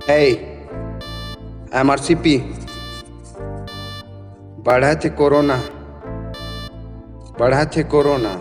Hey, MRCP, बढ़त corona, बढ़त corona,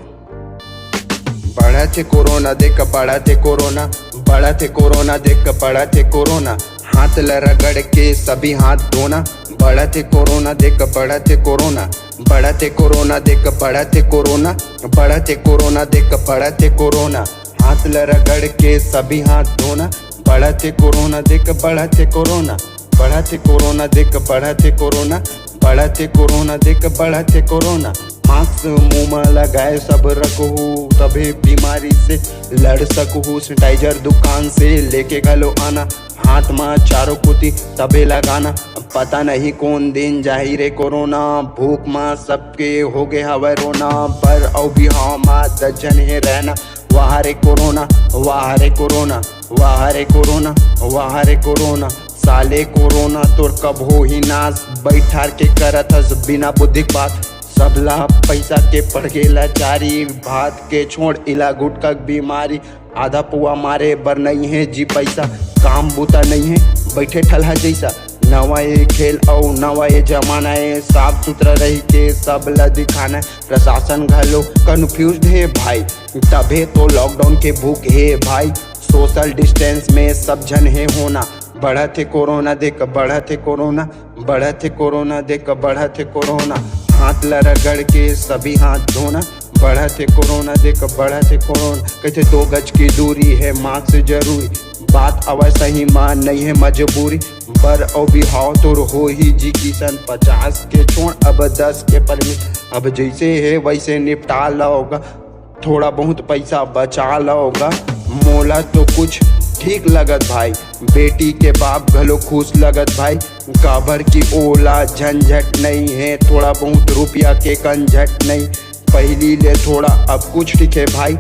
बढ़त कोरोना देख बढ़त कोरोना, बढ़त कोरोना देख बढ़त कोरोना, हाथ ल रगड़ के सभी हाथ धोना, बढ़त कोरोना देख बढ़त कोरोना, बढ़त कोरोना देख बढ़त कोरोना, बढ़त कोरोना देख बढ़त कोरोना, हाथ ल रगड़ के सभी हाथ धोना, बढ़त कोरोना देख बढ़त कोरोना, बढ़त कोरोना देख बढ़त कोरोना, बढ़त कोरोना देख बढ़त कोरोना, मास्क मुंह में लगाए सब रखू तभी बीमारी से लड़ सकू, सैनिटाइजर दुकान से लेके घलो आना, हाथ में चारों कुती तबे लगाना, पता नहीं कौन दिन जाही रे कोरोना, भूख में सबके हो गए हवे रोना, पर औ बिहाव में 10 जन है रहना, वाह रे कोरोना, वाह रे कोरोना, वाह रे कोरोना, वाह रे कोरोना, साले कोरोना तोर कब हो ही नाश, बैठार के करत हस बिना बुद्धि बात, सबला पैसा के पड़ गेला चारी, भात के छोड़ इला गुटका बीमारी, आधा पुआ मारे बर नहीं है जी पैसा, काम बूता नहीं है बैठे ठलहा जैसा, नवा ये खेल और नवा ये जमाना है, साफ सुथरा रही के सब ला दिखाना है, प्रशासन घलो कन्फ्यूज है भाई, तबे तो लॉकडाउन के भूख है भाई, सोशल डिस्टेंस में सब जन है होना, बढ़त कोरोना देख बढ़त कोरोना, बढ़त कोरोना देख बढ़त कोरोना, हाथ ल रगड़ के सभी हाथ धोना, बढ़त कोरोना देख बढ़त कोरोना, कहते 2 गज की दूरी है मास्क जरूरी, बात अवश्य सही मान नहीं है मजबूरी, बर और बिहाव तो हो ही जी किसन, 50 के छोड़ अब 10 के परमिट, अब जैसे है वैसे निपटा लोगा, थोड़ा बहुत पैसा बचा लोगा, मोला तो कुछ ठीक लगत भाई, बेटी के बाप घलो खुश लगत भाई, काबर की ओला झंझट नहीं है, थोड़ा बहुत रुपया के कंझट नहीं, पहली ले थोड़ा अब कुछ ठीक है भाई,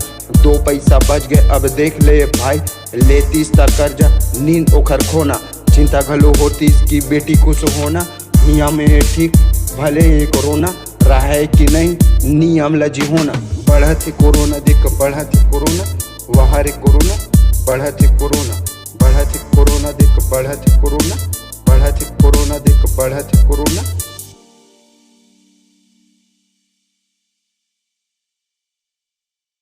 2 पैसा बच गए अब देख ले भाई, लेतीस ता कर्जा नींद ओखर खोना, चिंता घलो होतीस की बेटी खुश होना, नियम है ठीक भले ये कोरोना रहे कि नहीं, नियम लजी होना, बढ़त कोरोना देख बढ़त कोरोना, वाह रे कोरोना, बढ़त कोरोना, बढ़त कोरोना देख बढ़त कोरोना, बढ़त कोरोना देख बढ़त कोरोना।